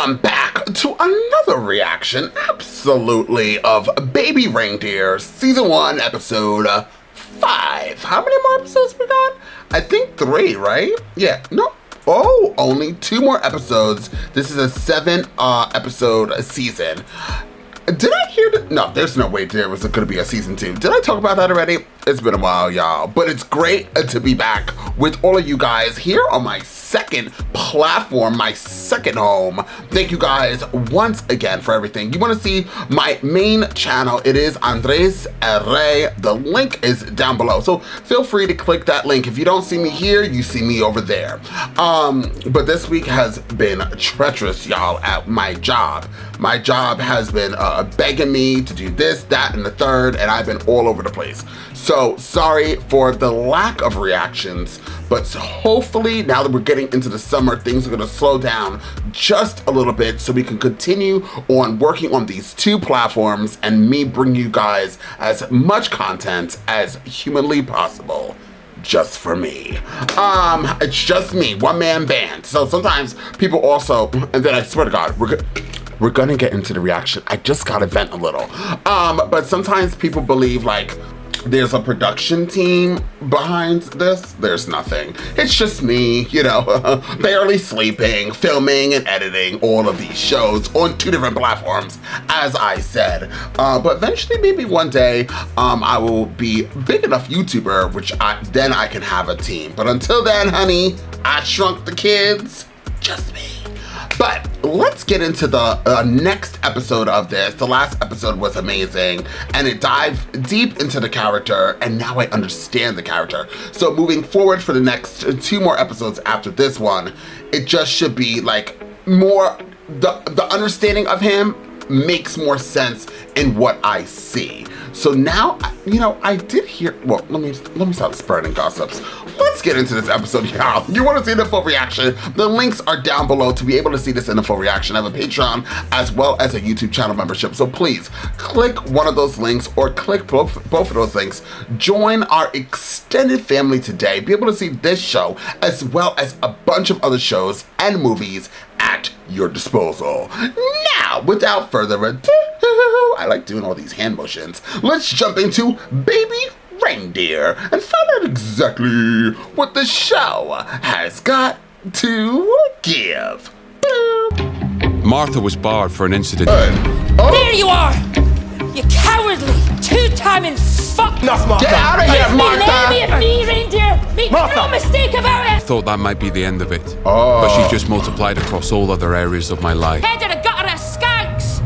Welcome back to another reaction, absolutely, of Baby Reindeer, Season 1, Episode 5. How many more episodes we got? I think 3, right? Yeah, no. Oh, only 2 more episodes. This is a 7 episode season. Did I hear that? No, there's no way there was going to be a season 2. Did I talk about that already? It's been a while, y'all. But it's great to be back with all of you guys here on my second platform, my second home. Thank you guys once again for everything. You want to see my main channel? It is Andres Rey. The link is down below. So feel free to click that link. If you don't see me here, you see me over there. But this week has been treacherous, y'all, at my job. My job has been begging me to do this, that, and the third, and I've been all over the place. So sorry for the lack of reactions, but hopefully now that we're getting into the summer, things are gonna slow down just a little bit so we can continue on working on these 2 platforms and me bring you guys as much content as humanly possible. Just for me. It's just me, one-man band. So sometimes people also, and then I swear to God, we're gonna get into the reaction. I just gotta vent a little. But sometimes people believe like there's a production team behind this. There's nothing. It's just me, you know, barely sleeping, filming and editing all of these shows on 2 different platforms, as I said. But eventually, maybe one day, I will be a big enough YouTuber, which then I can have a team. But until then, honey, I shrunk the kids, just me. But let's get into the next episode of this. The last episode was amazing, and it dived deep into the character, and now I understand the character. So moving forward for the next 2 more episodes after this one, it just should be like more, the understanding of him makes more sense in what I see. So now, you know, I did hear, well, let me stop spreading gossips. Let's get into this episode, y'all. You want to see the full reaction? The links are down below to be able to see this in the full reaction. I have a Patreon as well as a YouTube channel membership. So please click one of those links or click both of those links. Join our extended family today. Be able to see this show as well as a bunch of other shows and movies at your disposal. Now, without further ado, I like doing all these hand motions. Let's jump into Baby Reindeer and find out exactly what the show has got to give. Martha was barred for an incident. Oh. There you are! You cowardly, 2-timing fuck! Enough, Martha! Get out of here, Martha! Leave me, Reindeer! Make no mistake about it! I thought that might be the end of it. Oh. But she just multiplied across all other areas of my life. Head of the gutter of skanks!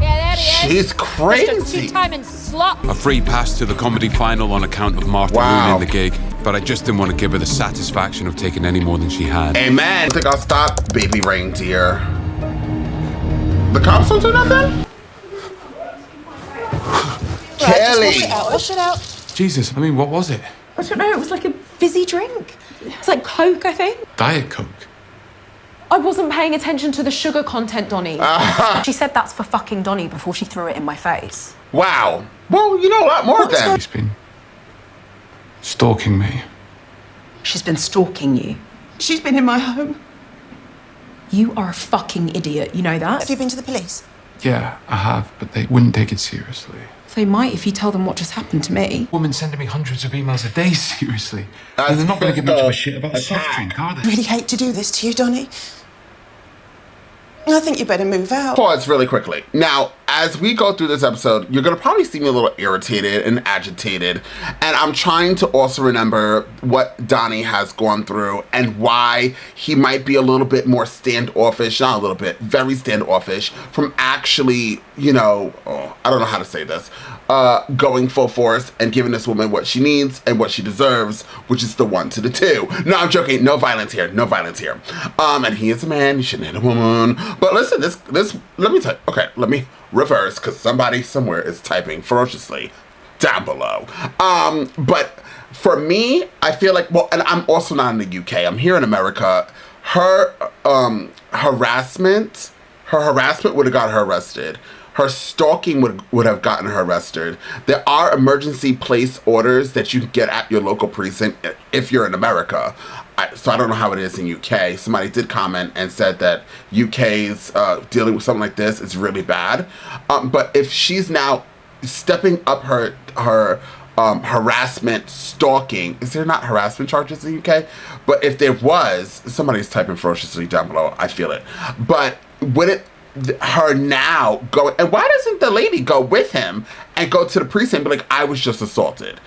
Yeah, there he is. She's crazy! Mr. 2-timing slut! A free pass to the comedy final on account of Martha ruining the gig, but I just didn't want to give her the satisfaction of taking any more than she had. Amen. I think I'll stop, Baby Reindeer. The cops don't do nothing? Kelly! Wash it out. Jesus, I mean, what was it? I don't know, it was like a fizzy drink. It's like Coke, I think. Diet Coke. I wasn't paying attention to the sugar content, Donny. She said that's for fucking Donny before she threw it in my face. Wow. Well, you know a lot more then. She's been stalking me. She's been stalking you. She's been in my home. You are a fucking idiot, you know that? Have you been to the police? Yeah, I have, but they wouldn't take it seriously. They might if you tell them what just happened to me. Women sending me hundreds of emails a day, seriously. And they're not going to give much of a shit about a soft drink, are I they? really hate to do this to you, Donny. I think you better move out. Pause really quickly. Now, as we go through this episode, you're gonna probably see me a little irritated and agitated, and I'm trying to also remember what Donny has gone through and why he might be a little bit more standoffish, not a little bit, very standoffish from actually, you know, I don't know how to say this, going full force and giving this woman what she needs and what she deserves, which is the 1 to the 2. No, I'm joking. No violence here. No violence here. And he is a man. He shouldn't hit a woman. But listen, this. Let me tell you. Okay, let me reverse because somebody somewhere is typing ferociously down below. But for me, I feel like, well, and I'm also not in the UK. I'm here in America. Her harassment would have got her arrested. Her stalking would have gotten her arrested. There are emergency place orders that you can get at your local precinct if you're in America. So I don't know how it is in UK. Somebody did comment and said that UK's dealing with something like this is really bad. But if she's now stepping up her harassment, stalking, is there not harassment charges in the UK? But if there was, somebody's typing ferociously down below. I feel it. But would it? Her now go, and why doesn't the lady go with him and go to the precinct and be like, I was just assaulted?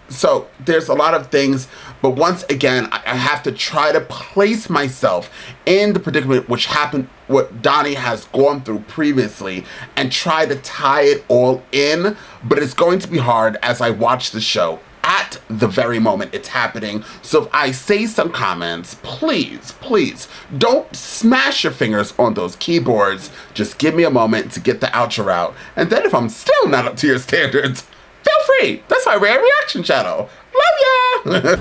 So there's a lot of things, but once again, I have to try to place myself in the predicament which happened, what Donny has gone through previously, and try to tie it all in, but it's going to be hard as I watch the show at the very moment it's happening. So if I say some comments, please don't smash your fingers on those keyboards. Just give me a moment to get the outro out. And then if I'm still not up to your standards, feel free. That's my rare reaction channel. Love ya!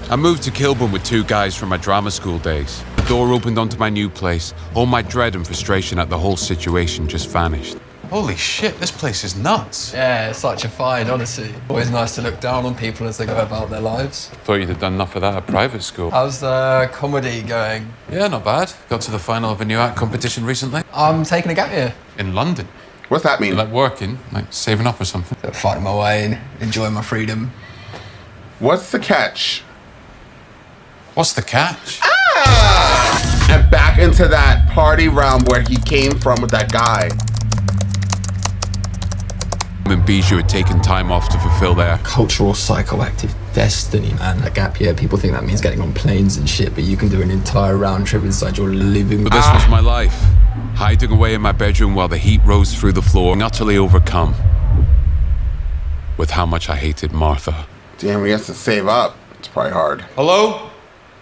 I moved to Kilburn with 2 guys from my drama school days. The door opened onto my new place. All my dread and frustration at the whole situation just vanished. Holy shit, this place is nuts. Yeah, it's such a find, honestly. Always nice to look down on people as they go about their lives. Thought you'd have done enough of that at private school. How's the comedy going? Yeah, not bad. Got to the final of a new act competition recently. I'm taking a gap year. In London. What's that mean? Like working, like saving up or something. Fighting my way in, enjoying my freedom. What's the catch? What's the catch? And back into that party realm where he came from with that guy. And Bijou had taken time off to fulfill their cultural psychoactive destiny, man. A gap year, people think that means getting on planes and shit, but you can do an entire round trip inside your living room. But this was my life. Hiding away in my bedroom while the heat rose through the floor, and utterly overcome with how much I hated Martha. Damn, he has to save up. It's probably hard. Hello?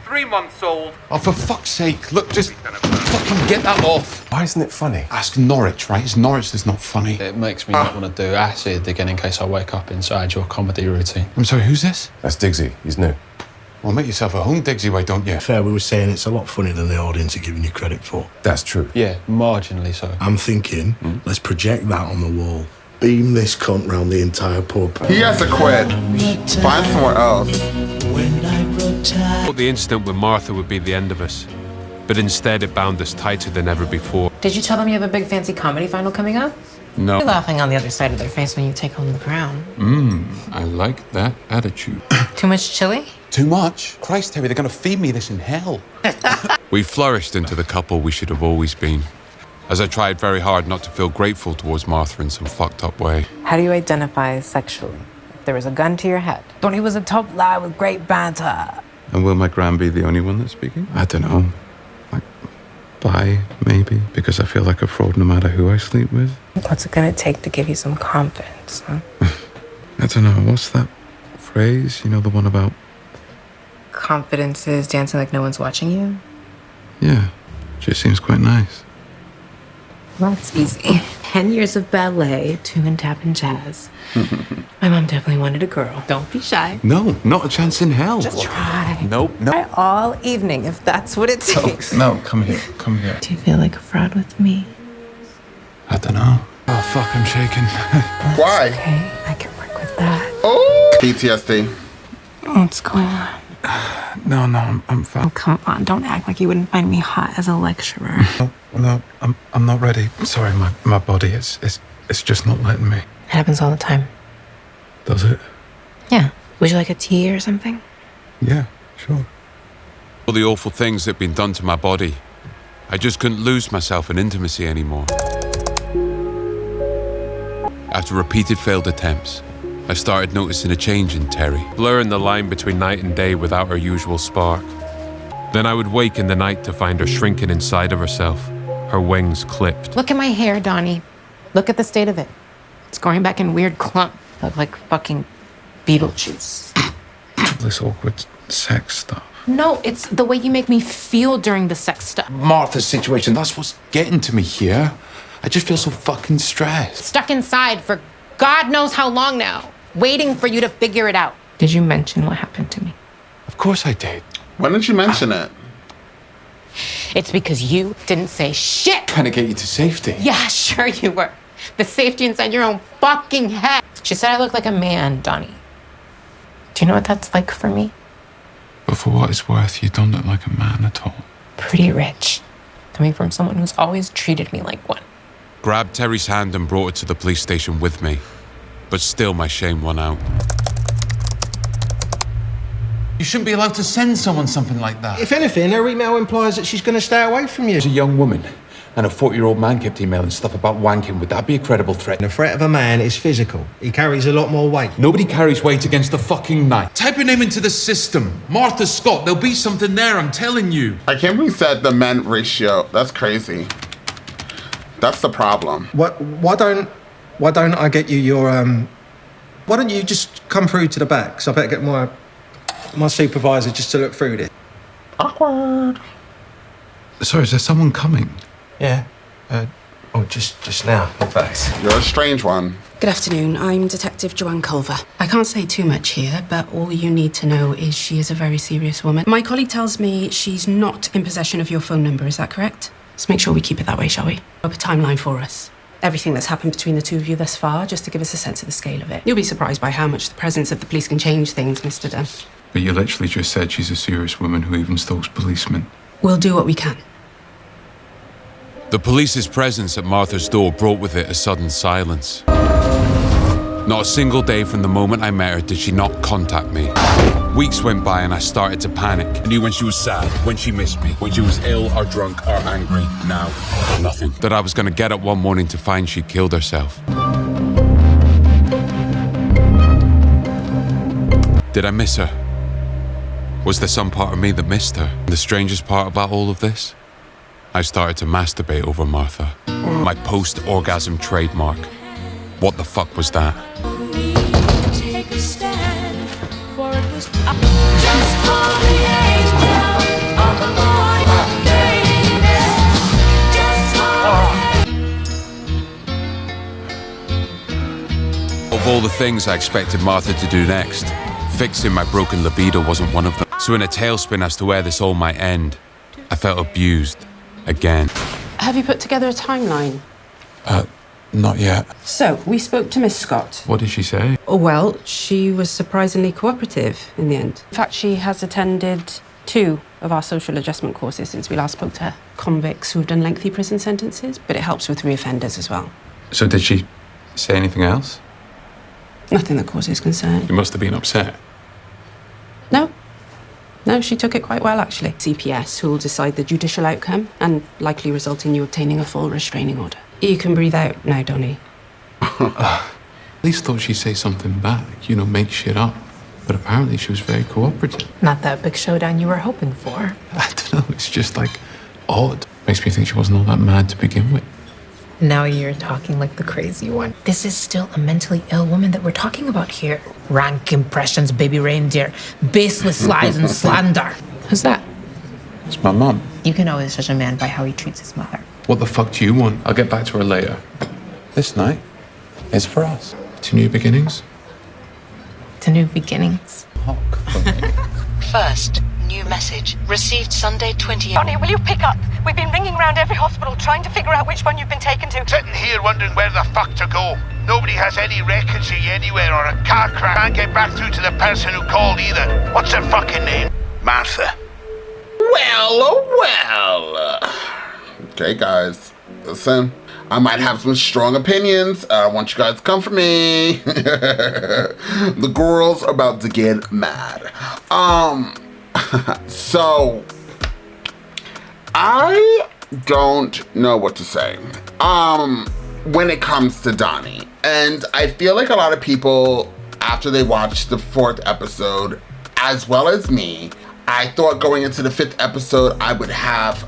3 months old. Oh, for fuck's sake, look, just fucking get that off. Why isn't it funny? Ask Norwich, right? It's Norwich that's not funny. It makes me not want to do acid again in case I wake up inside your comedy routine. I'm sorry, who's this? That's Diggsy. He's new. Well, make yourself at home, Diggsy, why don't you? Fair, we were saying it's a lot funnier than the audience are giving you credit for. That's true. Yeah, marginally so. I'm thinking, let's project that on the wall. Beam this cunt round the entire pub. He has to quit. Find somewhere else. I thought the incident with Martha would be the end of us, but instead it bound us tighter than ever before. Did you tell them you have a big fancy comedy final coming up? No. You're laughing on the other side of their face when you take home the crown. I like that attitude. Too much chili? Too much? Christ, Teri, they're gonna feed me this in hell. We flourished into the couple we should have always been, as I tried very hard not to feel grateful towards Martha in some fucked up way. How do you identify sexually? If there was a gun to your head. Donny was a top lad with great banter. And will my gran be the only one that's speaking? I don't know. Like, bi, maybe? Because I feel like a fraud no matter who I sleep with. What's it gonna take to give you some confidence, huh? I don't know. What's that phrase? You know, the one about... Confidence is dancing like no one's watching you? Yeah. Just seems quite nice. Well, it's easy. 10 years of ballet, tune, tap, and jazz. My mom definitely wanted a girl. Don't be shy. No, not a chance in hell. Just try. Nope, no. Try all evening if that's what it takes. No, come here, come here. Do you feel like a fraud with me? I don't know. Oh, fuck, I'm shaking. Why? Okay, I can work with that. Oh! PTSD. What's going on? No, I'm fine. Oh, come on. Don't act like you wouldn't find me hot as a lecturer. No, I'm not ready. Sorry, my body, it's just not letting me. It happens all the time. Does it? Yeah. Would you like a tea or something? Yeah, sure. All the awful things that had been done to my body, I just couldn't lose myself in intimacy anymore. After repeated failed attempts, I started noticing a change in Teri, blurring the line between night and day without her usual spark. Then I would wake in the night to find her shrinking inside of herself, her wings clipped. Look at my hair, Donny. Look at the state of it. It's growing back in weird clump. Look like fucking Beetlejuice. This awkward sex stuff. No, it's the way you make me feel during the sex stuff. Martha's situation, that's what's getting to me here. I just feel so fucking stressed. Stuck inside for God knows how long now, waiting for you to figure it out. Did you mention what happened to me? Of course I did. When did you mention it? It's because you didn't say shit. Trying to get you to safety. Yeah, sure you were. The safety inside your own fucking head. She said I look like a man, Donny. Do you know what that's like for me? But for what it's worth, you don't look like a man at all. Pretty rich. Coming from someone who's always treated me like one. Grabbed Teri's hand and brought her to the police station with me. But still my shame won out. You shouldn't be allowed to send someone something like that. If anything, her email implies that she's going to stay away from you. As a young woman, and a 40-year-old man kept emailing stuff about wanking. Would that be a credible threat? The threat of a man is physical. He carries a lot more weight. Nobody carries weight against a fucking knife. Type your name into the system. Martha Scott. There'll be something there, I'm telling you. I can't believe said the men ratio. That's crazy. That's the problem. Why don't I get you your Why don't you just come through to the back? So I better get my supervisor just to look through this. Awkward. Sorry, is there someone coming? Yeah. Just now, in fact. You're a strange one. Good afternoon. I'm Detective Joanne Culver. I can't say too much here, but all you need to know is she is a very serious woman. My colleague tells me she's not in possession of your phone number. Is that correct? Let's make sure we keep it that way, shall we? Up a timeline for us. Everything that's happened between the two of you thus far, just to give us a sense of the scale of it. You'll be surprised by how much the presence of the police can change things, Mr. Dunn. But you literally just said she's a serious woman who even stalks policemen. We'll do what we can. The police's presence at Martha's door brought with it a sudden silence. Not a single day from the moment I met her did she not contact me. Weeks went by and I started to panic. I knew when she was sad, when she missed me, when she was ill or drunk or angry. Now, nothing. That I was going to get up one morning to find she'd killed herself. Did I miss her? Was there some part of me that missed her? And the strangest part about all of this? I started to masturbate over Martha. My post-orgasm trademark. What the fuck was that? Of all the things I expected Martha to do next, fixing my broken libido wasn't one of them. So in a tailspin as to where this all might end, I felt abused again. Have you put together a timeline? Not yet. So, we spoke to Miss Scott. What did she say? Oh, well, she was surprisingly cooperative in the end. In fact, she has attended 2 of our social adjustment courses since we last spoke to her. Convicts who have done lengthy prison sentences, but it helps with reoffenders as well. So did she say anything else? Nothing that causes concern. You must have been upset. No, she took it quite well, actually. CPS, who will decide the judicial outcome and likely result in you obtaining a full restraining order. You can breathe out now, Donny. At least thought she'd say something back, make shit up. But apparently she was very cooperative. Not that big showdown you were hoping for. I don't know, it's just odd. Makes me think she wasn't all that mad to begin with. Now you're talking like the crazy one. This is still a mentally ill woman that we're talking about here. Rank impressions, baby reindeer, baseless lies and slander. Who's that? It's my mum. You can always judge a man by how he treats his mother. What the fuck do you want? I'll get back to her later. This night is for us. To new beginnings. To new beginnings. First, new message. Received Sunday 28th. Donny, will you pick up? We've been ringing around every hospital trying to figure out which one you've been taken to. Sitting here wondering where the fuck to go. Nobody has any records of you anywhere or a car crash. Can't get back through to the person who called either. What's her fucking name? Martha. Well. Okay, guys. Listen, I might have some strong opinions. I want you guys to come for me. The girls are about to get mad. So, I don't know what to say when it comes to Donny. And I feel like a lot of people, after they watched the 4th episode, as well as me, I thought going into the 5th episode, I would have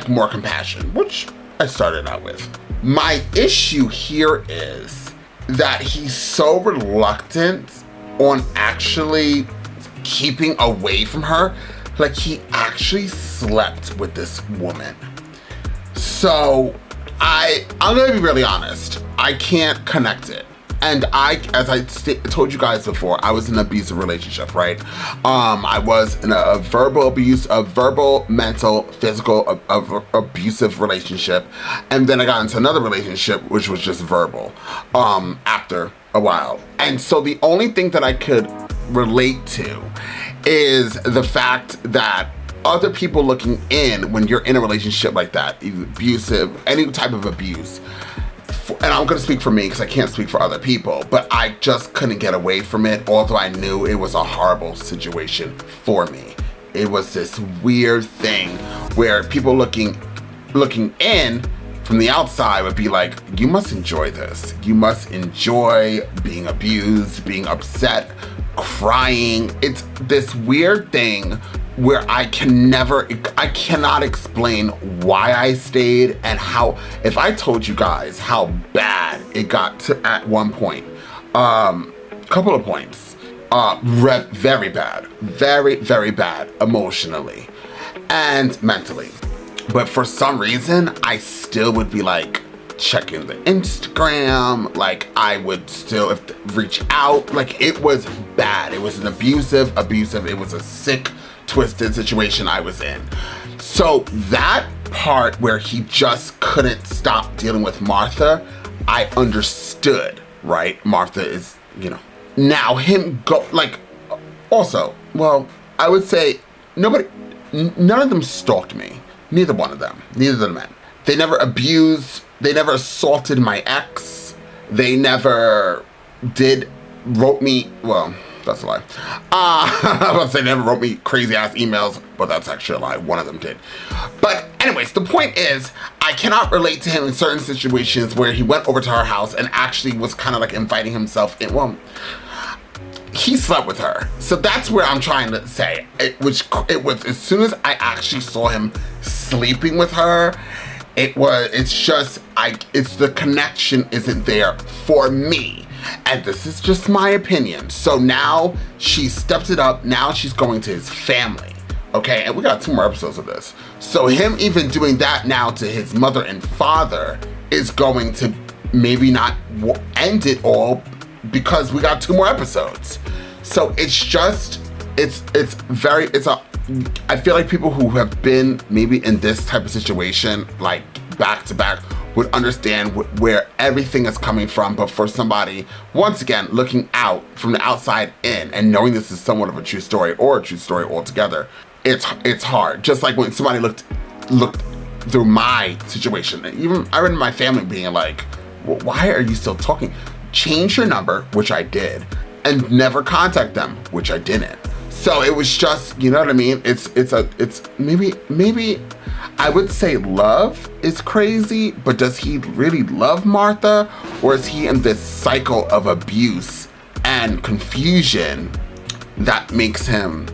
more compassion, which I started out with. My issue here is that he's so reluctant on actually keeping away from her. Like, he actually slept with this woman. So I'm gonna be really honest. I can't connect it. And as I told you guys before, I was in an abusive relationship, right? I was in a verbal, mental, physical, abusive relationship. And then I got into another relationship, which was just verbal, after a while. And so the only thing that I could relate to is the fact that other people looking in when you're in a relationship like that, abusive, any type of abuse, and I'm gonna speak for me because I can't speak for other people, but I just couldn't get away from it, although I knew it was a horrible situation for me. It was this weird thing where people looking in from the outside would be like, you must enjoy this. You must enjoy being abused, being upset, crying. It's this weird thing where I cannot explain why I stayed and how, if I told you guys how bad it got to at one point, couple of points, very bad, very bad emotionally and mentally. But for some reason, I still would be like checking the Instagram, like I would still reach out, like it was bad. It was an abusive, it was a sick, twisted situation I was in. So that part where he just couldn't stop dealing with Martha, I understood, right? Martha is, now him also, well, I would say none of them stalked me. Neither one of them, neither of the men. They never abused, they never assaulted my ex. They never wrote me, well, that's a lie. I was say never wrote me crazy ass emails, but that's actually a lie. One of them did. But anyways, the point is, I cannot relate to him in certain situations where he went over to our house and actually was kind of like inviting himself in. Well, he slept with her. So that's where I'm trying to say. It was as soon as I actually saw him sleeping with her, it's the connection isn't there for me. And this is just my opinion. So now she stepped it up. Now she's going to his family. Okay, and we got 2 more episodes of this. So him even doing that now to his mother and father is going to maybe not end it all because we got 2 more episodes. So I feel like people who have been maybe in this type of situation, like back to back, would understand where everything is coming from. But for somebody, once again, looking out from the outside in and knowing this is somewhat of a true story or a true story altogether, it's hard. Just like when somebody looked through my situation, even I remember my family being like, well, why are you still talking? Change your number, which I did, and never contact them, which I didn't. So it was just, you know what I mean? It's maybe I would say love is crazy, but does he really love Martha? Or is he in this cycle of abuse and confusion that makes him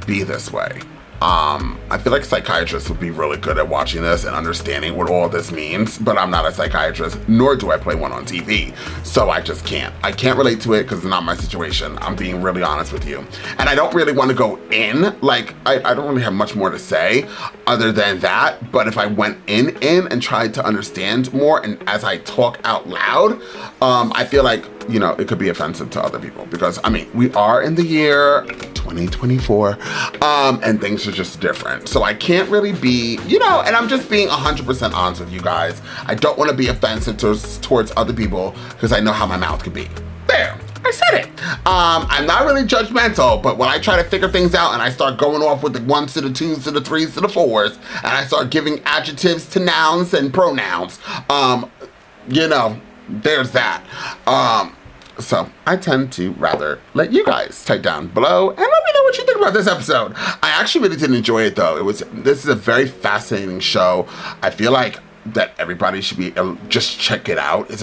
be this way? I feel like psychiatrists would be really good at watching this and understanding what all this means, but I'm not a psychiatrist, nor do I play one on TV. So I just can't. I can't relate to it because it's not my situation. I'm being really honest with you. And I don't really want to go in, like, I don't really have much more to say other than that. But if I went in and tried to understand more, and as I talk out loud, I feel like, it could be offensive to other people because, we are in the year 2024, and things are just different. So I can't really be, and I'm just being 100% honest with you guys. I don't want to be offensive towards other people because I know how my mouth could be. There, I said it. I'm not really judgmental, but when I try to figure things out and I start going off with the 1s to the 2s to the 3s to the 4s, and I start giving adjectives to nouns and pronouns, there's that. So I tend to rather let you guys type down below and let me know what you think about this episode. I actually really did enjoy it though. This is a very fascinating show. I feel like that everybody should be just check it out. It's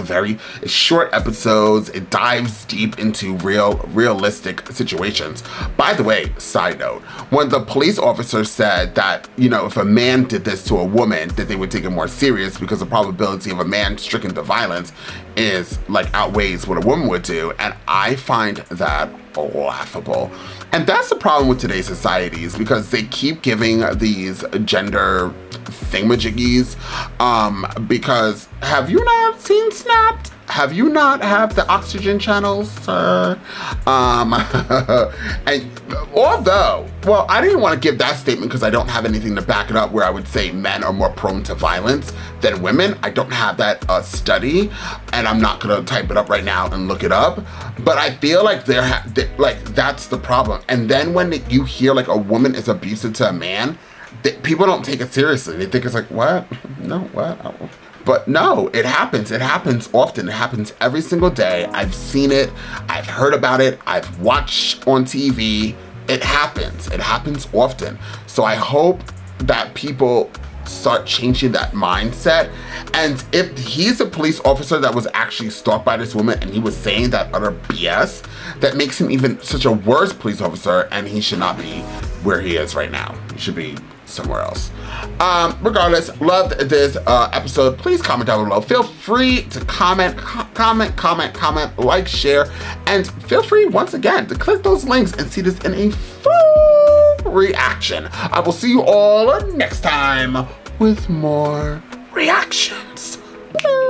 short episodes. It dives deep into realistic situations. By the way, side note, when the police officer said that, if a man did this to a woman, that they would take it more serious because the probability of a man stricken to violence is outweighs what a woman would do. And I find that laughable. And that's the problem with today's society is because they keep giving these gender thingamajiggies, because have you not seen Snapped? have you not have the oxygen channels, sir? And although, well, I didn't want to give that statement because I don't have anything to back it up where I would say men are more prone to violence than women. I don't have that study, and I'm not gonna type it up right now and look it up. But I feel like that's the problem. And then when you hear like a woman is abusive to a man, people don't take it seriously. They think it's like, what? No, what? Oh. But no, it happens. It happens often. It happens every single day. I've seen it. I've heard about it. I've watched on TV. It happens. It happens often. So I hope that people start changing that mindset. And if he's a police officer that was actually stalked by this woman and he was saying that utter BS, that makes him even such a worse police officer, and he should not be where he is right now. He should be somewhere else. Regardless, loved this episode. Please comment down below. Feel free to comment, like, share, and feel free once again to click those links and see this in a full reaction. I will see you all next time with more reactions. Bye.